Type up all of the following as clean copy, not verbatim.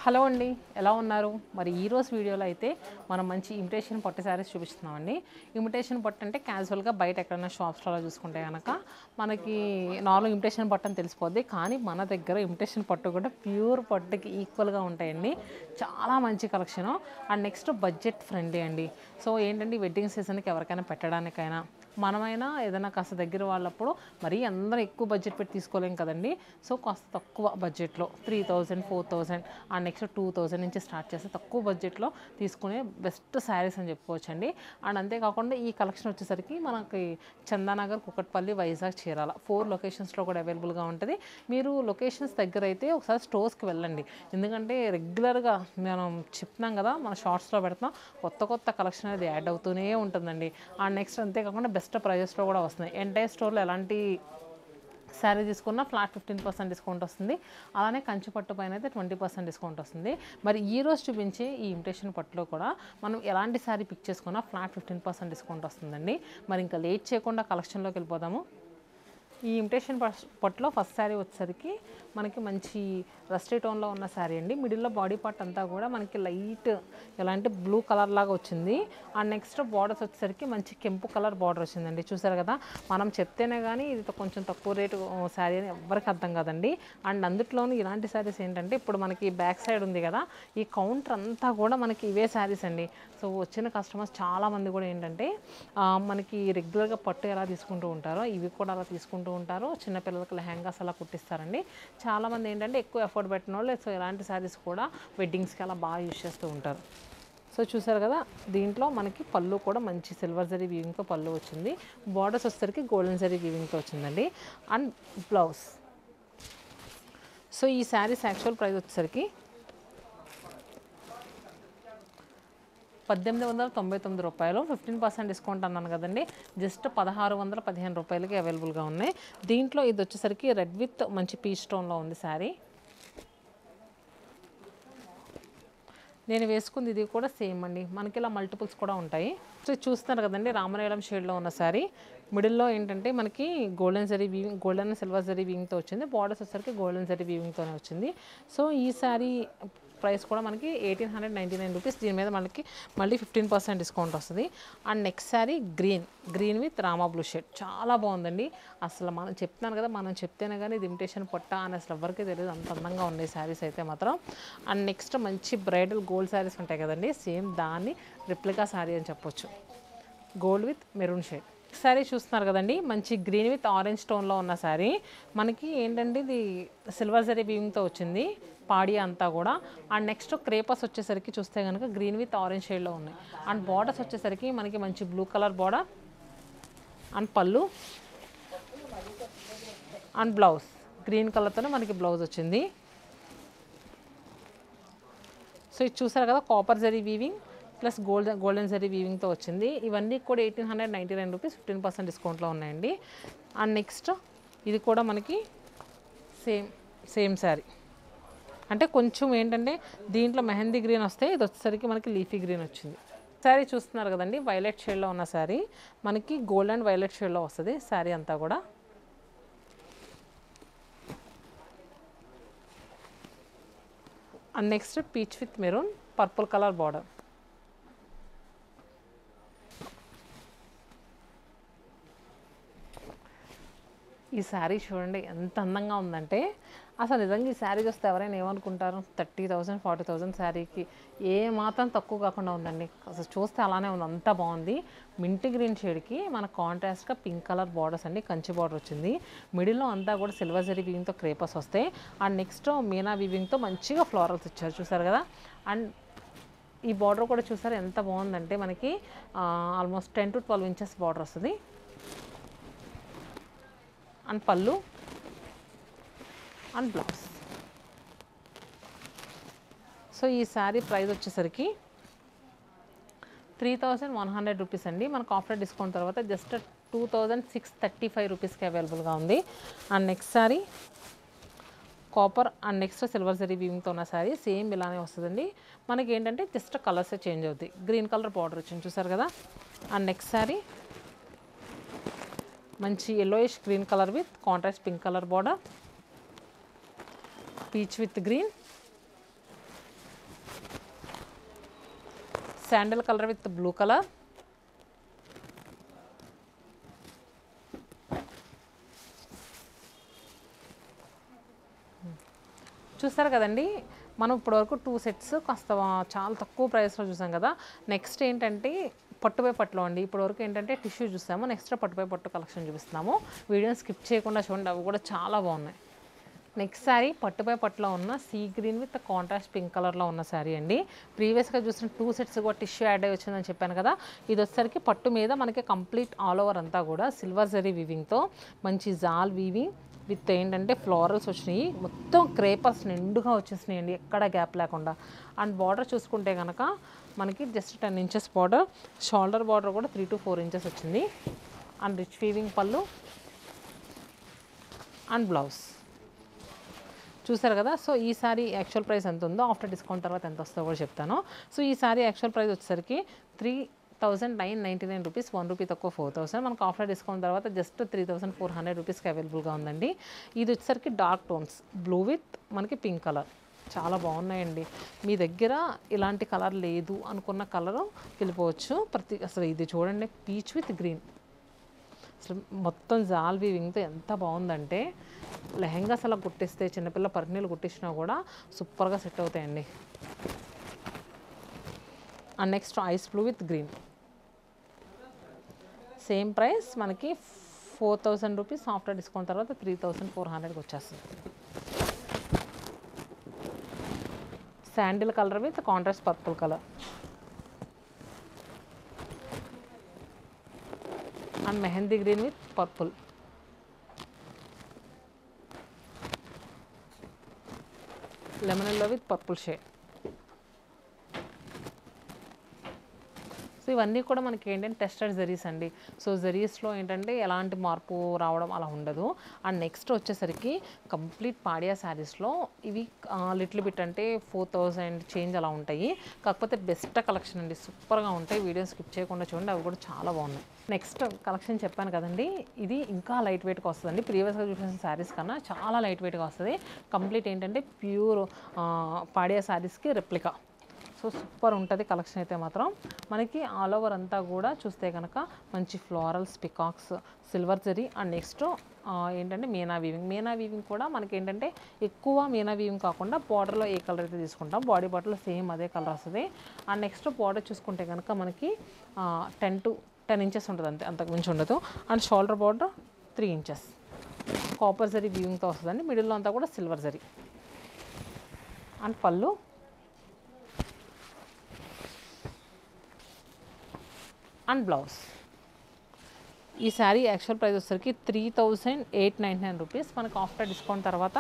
Hello అండి, ఎలా ఉన్నారు? మరి ఈరోజు వీడియోలో అయితే మనం మంచి ఇమిటేషన్ పట్టు శారీస్ చూపిస్తున్నామండి. ఇమిటేషన్ పట్టు అంటే క్యాజువల్గా బయట ఎక్కడైనా షాప్స్లో చూసుకుంటే కనుక మనకి నార్మల్ ఇమిటేషన్ పట్టు అని తెలిసిపోద్ది. కానీ మన దగ్గర ఇమిటేషన్ పట్టు కూడా ప్యూర్ పట్టుకి ఈక్వల్గా ఉంటాయండి. చాలా మంచి collection. And next budget friendly అండి. సో ఏంటంటే వెడ్డింగ్ సీజన్కి ఎవరికైనా పెట్టడానికైనా మనమైనా ఏదైనా కాస్త దగ్గర వాళ్ళప్పుడు మరీ అందరూ ఎక్కువ బడ్జెట్ పెట్టి తీసుకోలేం కదండి. సో కాస్త తక్కువ బడ్జెట్లో 3000, 4000 అండ్ నెక్స్ట్ 2000 నుంచి స్టార్ట్ చేస్తే తక్కువ బడ్జెట్లో తీసుకునే బెస్ట్ శారీస్ అని చెప్పుకోవచ్చండి. అండ్ అంతేకాకుండా ఈ కలెక్షన్ వచ్చేసరికి మనకి చందానగర్, కుకట్పల్లి, వైజాగ్, చీరాల 4 లొకేషన్స్లో కూడా అవైలబుల్గా ఉంటుంది. మీరు లొకేషన్స్ దగ్గర అయితే ఒకసారి స్టోర్స్కి వెళ్ళండి. ఎందుకంటే రెగ్యులర్గా మనం చెప్తున్నాం కదా, మన షార్ట్స్లో పెడతాం, కొత్త కలెక్షన్ అనేది యాడ్ అవుతూనే ఉంటుందండి. అండ్ నెక్స్ట్ అంతేకాకుండా బెస్ట్ ప్రైజెస్లో కూడా వస్తున్నాయి. ఎంటైర్ స్టోర్లో ఎలాంటి శారీ తీసుకున్న ఫ్లాట్ 15% డిస్కౌంట్ వస్తుంది. అలానే కంచి పట్టు పైన అయితే 20% డిస్కౌంట్ వస్తుంది. మరి ఈ రోజు చూపించే ఈ ఇమిటేషన్ పట్టులో కూడా మనం ఎలాంటి శారీ పిక్ చేసుకున్నా ఫ్లాట్ 15% డిస్కౌంట్ వస్తుందండి. మరి ఇంకా లేట్ చేయకుండా కలెక్షన్లోకి వెళ్ళిపోదాము. ఈ ఇమిటేషన్ పట్టులో ఫస్ట్ శారీ వచ్చేసరికి మనకి మంచి రస్టీ టోన్లో ఉన్న శారీ అండి. మిడిల్లో బాడీ పార్ట్ అంతా కూడా మనకి లైట్ ఎలాంటి బ్లూ కలర్ లాగా వచ్చింది. అండ్ నెక్స్ట్ బార్డర్స్ వచ్చేసరికి మంచి కెంపు కలర్ బార్డర్ వచ్చిందండి. చూసారు కదా, మనం చెప్తేనే కానీ ఇది కొంచెం తక్కువ రేటు శారీ అని ఎవరికి అర్థం కాదండి. అండ్ అందులోనూ ఇలాంటి శారీస్ ఏంటంటే ఇప్పుడు మనకి బ్యాక్ సైడ్ ఉంది కదా, ఈ కౌంటర్ అంతా కూడా మనకి ఇవే శారీస్ అండి. సో వచ్చిన కస్టమర్స్ చాలామంది కూడా ఏంటంటే మనకి రెగ్యులర్గా పట్టు ఎలా తీసుకుంటూ ఉంటారో ఇవి కూడా అలా తీసుకుంటూ ఉంటారు. చిన్నపిల్లలకు లెహంగాస్ అలా కుట్టిస్తారండి. చాలామంది ఏంటంటే ఎక్కువ ఎఫర్ట్ పెట్టిన వాళ్ళు సో ఇలాంటి శారీస్ కూడా వెడ్డింగ్స్కి అలా బాగా యూజ్ చేస్తూ ఉంటారు. సో చూసారు కదా, దీంట్లో మనకి పళ్ళు కూడా మంచి సిల్వర్ జరీ వీవింగ్తో పళ్ళు వచ్చింది. బార్డర్స్ వచ్చేసరికి గోల్డెన్ జరీ వీవింగ్తో వచ్చిందండి. And blouse. సో ఈ శారీస్ యాక్చువల్ ప్రైస్ వచ్చేసరికి 1899 రూపాయలు. 15% డిస్కౌంట్ అన్నాను కదండి, జస్ట్ 1615 రూపాయలకి అవైలబుల్గా ఉన్నాయి. దీంట్లో ఇది వచ్చేసరికి రెడ్ విత్ మంచి పీచ్ స్టోన్లో ఉంది శారీ. నేను వేసుకుంది ఇది కూడా సేమ్ అండి, మనకి ఇలా మల్టిపుల్స్ కూడా ఉంటాయి. సో చూస్తున్నారు కదండి, రామనీలం షేడ్లో ఉన్న శారీ. మిడిల్లో ఏంటంటే మనకి golden zari weaving, golden silver zari వీవింగ్తో వచ్చింది. బార్డర్స్ వచ్చేసరికి గోల్డెన్ జరీ వీవింగ్తోనే వచ్చింది. సో ఈ శారీ ప్రైస్ కూడా మనకి 1899 రూపీస్. దీని మీద మనకి మళ్ళీ 15% డిస్కౌంట్ వస్తుంది. And next sari green with Rama blue shade, చాలా బాగుందండి. అసలు మనం చెప్తున్నాను కదా, మనం చెప్తేనే కానీ ఇది ఇమిటేషన్ పట్ట అని అసలు ఎవరికి తెలియదు, అంత అందంగా ఉన్నాయి శారీస్ అయితే మాత్రం. అండ్ నెక్స్ట్ మంచి బ్రైడల్ గోల్డ్ శారీస్ ఉంటాయి కదండి, సేమ్ దాన్ని రిప్లికా శారీ అని చెప్పొచ్చు. Gold with maroon shade sari చూస్తున్నారు కదండి, మంచి గ్రీన్ విత్ ఆరెంజ్ స్టోన్లో ఉన్న శారీ. మనకి ఏంటంటే ఇది సిల్వర్ జరీ వీవింగ్తో వచ్చింది పాడి అంతా కూడా. అండ్ నెక్స్ట్ క్రేపస్ వచ్చేసరికి చూస్తే కనుక గ్రీన్ విత్ ఆరెంజ్ షేడ్లో ఉన్నాయి. అండ్ బార్డర్స్ వచ్చేసరికి మనకి మంచి blue colour border and pallu and blouse green కలర్తోనే మనకి బ్లౌజ్ వచ్చింది. సో ఇది చూసారు కదా, copper zari weaving plus golden zari వీవింగ్తో వచ్చింది. ఇవన్నీ కూడా 1899 రూపీస్, 15% డిస్కౌంట్లో ఉన్నాయండి. అండ్ నెక్స్ట్ ఇది కూడా మనకి సేమ్ శారీ, అంటే కొంచెం ఏంటంటే దీంట్లో మెహందీ గ్రీన్ వస్తే ఇది వచ్చేసరికి మనకి లీఫీ గ్రీన్ వచ్చింది. శారీ చూస్తున్నారు కదండి, వైలెట్ షేడ్లో ఉన్న శారీ, మనకి గోల్డ్ అండ్ వైలెట్ షేడ్లో వస్తుంది శారీ అంతా కూడా. And next peach with maroon purple colour border. ఈ శారీ చూడండి ఎంత అందంగా ఉందంటే, అసలు నిజంగా ఈ శారీ చూస్తే ఎవరైనా ఏమనుకుంటారు, 30,000 40,000 శారీకి ఏ మాత్రం తక్కువ కాకుండా ఉందండి. అసలు చూస్తే అలానే ఉంది, అంతా బాగుంది. మింట్ గ్రీన్ షేడ్కి మన కాంట్రాస్ట్గా పింక్ కలర్ బార్డర్స్ అండి, కంచి బార్డర్ వచ్చింది. మిడిల్లో అంతా కూడా సిల్వర్ జరీ వీవింగ్తో క్రేపస్ వస్తాయి. అండ్ నెక్స్ట్ మీనా వీవింగ్తో మంచిగా ఫ్లోరల్స్ ఇచ్చారు, చూసారు కదా. అండ్ ఈ బార్డర్ కూడా చూసారు ఎంత బాగుందంటే, మనకి ఆల్మోస్ట్ 10 to 12 ఇంచెస్ బార్డర్ వస్తుంది. And pallu and blouse. So ఈ శారీ ప్రైస్ వచ్చేసరికి 3100 రూపీస్ అండి. మనకు ఆఫ్టర్ డిస్కౌంట్ తర్వాత జస్ట్ 2635 రూపీస్కి అవైలబుల్గా ఉంది. And next sari copper and next silver zari వీవింగ్తో ఉన్న శారీ సేమ్ ఇలానే వస్తుందండి. మనకి ఏంటంటే జస్ట్ కలర్సే చేంజ్ అవుతాయి. గ్రీన్ కలర్ బార్డర్ వచ్చింది, చూసారు కదా. అండ్ నెక్స్ట్ శారీ మంచి yellowish green colour with contrast pink colour border, peach with green sandal colour with blue colour, చూస్తారు కదండి. మనం ఇప్పటివరకు 2 సెట్స్ కాస్త చాలా తక్కువ ప్రైస్లో చూసాం కదా. నెక్స్ట్ ఏంటంటే పట్టుపై పట్టులో అండి. ఇప్పటివరకు ఏంటంటే టిష్యూ చూసాము, నెక్స్ట్ పట్టుపై పట్టు కలెక్షన్ చూపిస్తున్నాము. వీడియోని స్కిప్ చేయకుండా చూడండి, అవి కూడా చాలా బాగున్నాయి. నెక్స్ట్ శారీ పట్టుపై పట్టులో ఉన్న sea green with contrast pink కలర్లో ఉన్న శారీ అండి. ప్రీవియస్గా చూసిన 2 సెట్స్ కూడా టిష్యూ యాడ్ అయ్యి వచ్చిందని చెప్పాను కదా. ఇది వచ్చేసరికి పట్టు మీద మనకి కంప్లీట్ ఆల్ ఓవర్ అంతా కూడా సిల్వర్ జరీ వీవింగ్తో మంచి జాల్ వీవింగ్ విత్ ఏంటంటే ఫ్లోరల్స్ వచ్చినాయి. మొత్తం క్రేపర్స్ నిండుగా వచ్చేసినాయి అండి, ఎక్కడ గ్యాప్ లేకుండా. అండ్ బార్డర్ చూసుకుంటే కనుక మనకి just 10 inches border, shoulder border కూడా 3 to 4 ఇంచెస్ వచ్చింది. And rich weaving pallu and blouse చూసారు కదా. సో ఈ సారీ యాక్చువల్ ప్రైస్ ఎంత ఉందో ఆఫ్టర్ డిస్కౌంట్ తర్వాత ఎంత వస్తుందో కూడా చెప్తాను. సో ఈ సారీ యాక్చువల్ ప్రైస్ వచ్చేసరికి 3,999 రూపీస్, 1 రూపీ తక్కువ 4,000. మనకు ఆఫ్టర్ డిస్కౌంట్ తర్వాత జస్ట్ 3,400 రూపీస్కి అవైలబుల్గా ఉందండి. ఇది వచ్చేసరికి డార్క్ టోన్స్ బ్లూ విత్ మనకి పింక్ కలర్, చాలా బాగున్నాయండి. మీ దగ్గర ఇలాంటి కలర్ లేదు అనుకున్న కలరు వెళ్ళిపోవచ్చు. అసలు ఇది చూడండి, పీచ్ విత్ గ్రీన్, అసలు మొత్తం జాల్ వీవింగ్తో ఎంత బాగుందంటే లెహెంగాస్ అలా కుట్టిస్తే చిన్నపిల్ల పరిణీలు కుట్టించినా కూడా సూపర్గా సెట్ అవుతాయండి. And next ice blue with green, same price మనకి 4,000 రూపీస్, ఆఫ్టర్ డిస్కౌంట్ తర్వాత 3,400కి వచ్చేస్తుంది. Sandal colour with contrast purple colour and mehndi green with purple, lemon yellow with purple shade. So ఇవన్నీ కూడా మనకి ఏంటంటే టెస్టెడ్ జరీస్ అండి. సో జరీస్లో ఏంటంటే ఎలాంటి మార్పు రావడం అలా ఉండదు. అండ్ నెక్స్ట్ వచ్చేసరికి కంప్లీట్ పాడియా శారీస్లో ఇవి లిటిల్ బిట్ అంటే 4,000 చేంజ్ అలా ఉంటాయి. కాకపోతే బెస్ట్ కలెక్షన్ అండి, సూపర్గా ఉంటాయి. వీడియో స్కిప్ చేయకుండా చూడండి, అవి కూడా చాలా బాగున్నాయి. నెక్స్ట్ కలెక్షన్ చెప్పాను కదండి, ఇది ఇంకా లైట్ వెయిట్గా వస్తుందండి. ప్రీవియస్గా చూసిన శారీస్ కన్నా చాలా లైట్ వెయిట్గా వస్తుంది. కంప్లీట్ ఏంటంటే ప్యూర్ పాడియా శారీస్కి రెప్లికా. సో సూపర్ ఉంటుంది కలెక్షన్ అయితే మాత్రం. మనకి ఆల్ ఓవర్ అంతా కూడా చూస్తే కనుక మంచి florals, peacocks, silver zari. And next ఏంటంటే మీనా వీవింగ్ కూడా మనకి ఏంటంటే ఎక్కువ మీనా వీవింగ్ కాకుండా బార్డర్లో ఏ కలర్ అయితే తీసుకుంటాం బాడీ బార్డర్లో సేమ్ అదే కలర్ వస్తుంది. అండ్ నెక్స్ట్ బార్డర్ చూసుకుంటే కనుక మనకి 10 ఇంచెస్ ఉంటుంది, అంతకు మించి ఉండదు. And shoulder border 3 inches copper zari వీవింగ్తో వస్తుందండి. మిడిల్లో అంతా కూడా silver zari. And pallu and blouse. ఈ శారీ యాక్చువల్ ప్రైస్ వచ్చేసరికి 3,899 రూపీస్, మనకు ఆఫ్టర్ డిస్కౌంట్ తర్వాత.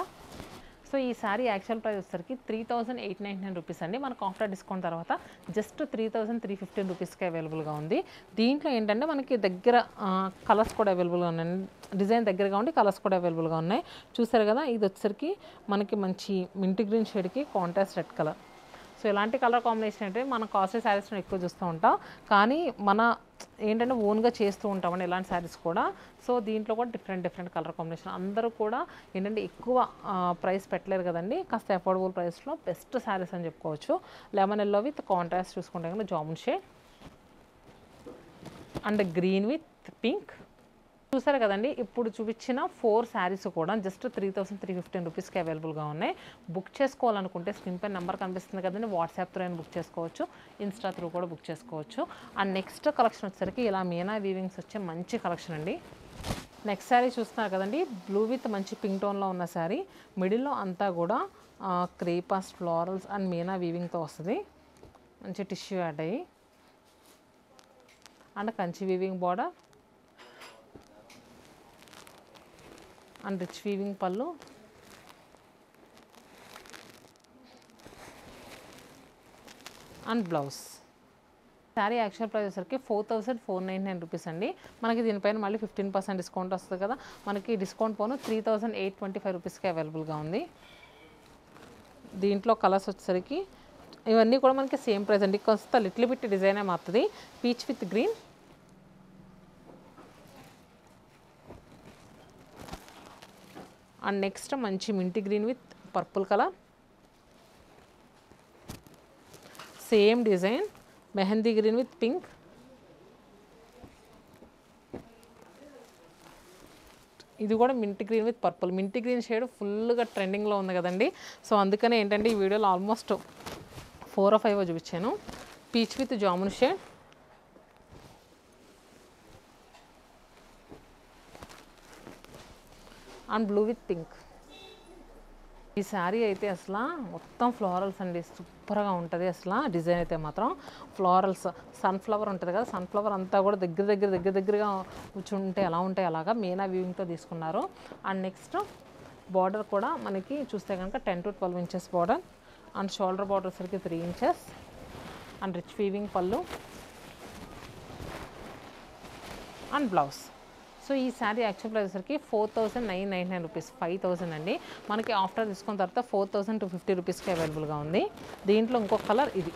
సో ఈ శారీ యాక్చువల్ ప్రైస్ వచ్చేసరికి 3,899 రూపీస్ అండి, మనకు ఆఫ్టర్ డిస్కౌంట్ తర్వాత జస్ట్ 3,315 రూపీస్కి అవైలబుల్గా ఉంది. దీంట్లో ఏంటంటే మనకి దగ్గర కలర్స్ కూడా అవైలబుల్గా ఉన్నాయండి. డిజైన్ దగ్గరగా ఉండి కలర్స్ కూడా అవైలబుల్గా ఉన్నాయి. చూసారు కదా, ఇది వచ్చేసరికి మనకి మంచి మింట్ గ్రీన్ షేడ్కి కాంట్రాస్ట్ రెడ్ కలర్. సో ఇలాంటి కలర్ కాంబినేషన్ అంటే మనం కాస్ట్లీ శారీస్లో ఎక్కువ చూస్తూ ఉంటాం, కానీ మన ఏంటంటే ఓన్గా చేస్తూ ఉంటామండి ఇలాంటి శారీస్ కూడా. సో దీంట్లో కూడా డిఫరెంట్ కలర్ కాంబినేషన్. అందరూ కూడా ఏంటంటే ఎక్కువ ప్రైస్ పెట్టలేరు కదండి, కాస్త అఫోర్డబుల్ ప్రైస్లో బెస్ట్ శారీస్ అని చెప్పుకోవచ్చు. లెమన్ ఎల్లో విత్ కాంట్రాస్ట్ చూసుకుంటే కనుక jamun shade and green with pink. చూసారు కదండి, ఇప్పుడు చూపించిన 4 శారీస్ కూడా జస్ట్ 3,315 రూపీస్కి అవైలబుల్గా ఉన్నాయి. బుక్ చేసుకోవాలనుకుంటే స్క్రీన్ పై నెంబర్ కనిపిస్తుంది కదండి, వాట్సాప్ త్రూ అయినా బుక్ చేసుకోవచ్చు, ఇన్స్టా త్రూ కూడా బుక్ చేసుకోవచ్చు. అండ్ నెక్స్ట్ కలెక్షన్ వచ్చేసరికి ఇలా మీనా వీవింగ్స్ వచ్చే మంచి కలెక్షన్ అండి. నెక్స్ట్ శారీ చూస్తున్నారు కదండి, బ్లూ విత్ మంచి పింక్ టోన్లో ఉన్న శారీ. మిడిల్లో అంతా కూడా క్రేపాస్, ఫ్లోరల్స్ అండ్ మీనా వీవింగ్తో వస్తుంది. మంచి టిష్యూ యాడ్ అయ్యి and Kanchi weaving border and rich weaving pallu and blouse. Sari actual price వచ్చరికి 4,499 రూపీస్ అండి. మనకి దీనిపైన మళ్ళీ 15% డిస్కౌంట్ వస్తుంది కదా, మనకి డిస్కౌంట్ పోను 3,825 రూపీస్కి అవైలబుల్గా ఉంది. దీంట్లో కలర్స్ వచ్చేసరికి ఇవన్నీ కూడా మనకి సేమ్ ప్రైస్ అండి, కాస్త లిటిల్ బిట్ డిజైనే మారుతుంది. Peach with green and next మంచి మింటి green with purple colour, same design mehndi green with pink, ఇది కూడా mint green with purple. Mint green shade ఫుల్గా ట్రెండింగ్లో ఉంది కదండి. సో అందుకనే ఏంటంటే ఈ వీడియోలో ఆల్మోస్ట్ 4 or 5 చూపించాను. Peach with jamun shade and blue with pink. ఈ శారీ అయితే అసలు మొత్తం ఫ్లోరల్స్ అండి, సూపర్గా ఉంటుంది అసలు. డిజైన్ అయితే మాత్రం ఫ్లోరల్స్, సన్ఫ్లవర్ ఉంటుంది కదా, సన్ఫ్లవర్ అంతా కూడా దగ్గరగా కూర్చుంటే ఎలా ఉంటాయి అలాగా మీనా వీవింగ్తో తీసుకున్నారు. అండ్ నెక్స్ట్ బార్డర్ కూడా మనకి చూస్తే కనుక 10 to 12 inches border and shoulder border సరికి 3 inches and rich weaving pallu and blouse. So ఈ శారీ యాక్చువల్ ప్రైస్ సరికి 4,999 రూపీస్, 5,000 అండి. మనకి ఆఫ్టర్ తీసుకున్న తర్వాత 4,250 రూపీస్కి అవైలబుల్గా ఉంది. దీంట్లో ఇంకొక కలర్ ఇది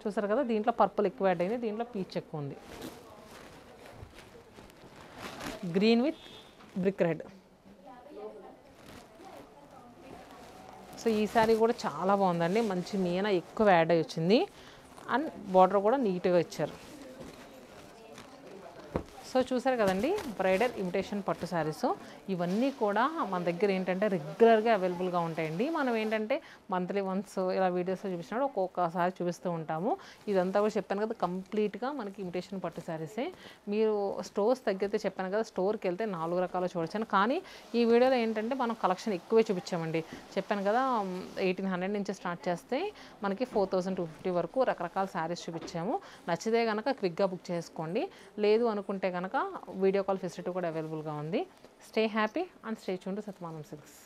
చూసారు కదా, దీంట్లో పర్పుల్ ఎక్కువ యాడ్ అయింది, దీంట్లో పీచ్ ఎక్కువ ఉంది. Green with brick red. So ఈ శారీ కూడా చాలా బాగుందండి, మంచి మీనా ఎక్కువ యాడ్ అయ్యి వచ్చింది అండ్ బార్డర్ కూడా నీట్గా ఇచ్చారు. సో చూసారు కదండి బ్రైడల్ ఇమిటేషన్ పట్టు శారీస్. ఇవన్నీ కూడా మన దగ్గర ఏంటంటే రెగ్యులర్గా అవైలబుల్గా ఉంటాయండి. మనం ఏంటంటే మంత్లీ వన్స్ ఇలా వీడియోస్లో చూపించినప్పుడు ఒక్కొక్కసారి చూపిస్తూ ఉంటాము. ఇదంతా కూడా చెప్పాను కదా కంప్లీట్గా మనకి ఇమిటేషన్ పట్టు శారీసే. మీరు స్టోర్స్ తగ్గితే చెప్పాను కదా, స్టోర్కి వెళ్తే 4 రకాలు చూడొచ్చాను. కానీ ఈ వీడియోలో ఏంటంటే మనం కలెక్షన్ ఎక్కువే చూపించామండి. చెప్పాను కదా 1,800 నుంచి స్టార్ట్ చేస్తే మనకి 4,250 వరకు రకరకాల శారీస్ చూపించాము. నచ్చితే కనుక క్విక్గా బుక్ చేసుకోండి, లేదు అనుకుంటే కనుక వీడియో కాల్ ఫెసిలిటీ కూడా అవైలబుల్గా ఉంది. Stay happy and stay tuned to Satyamanam silks.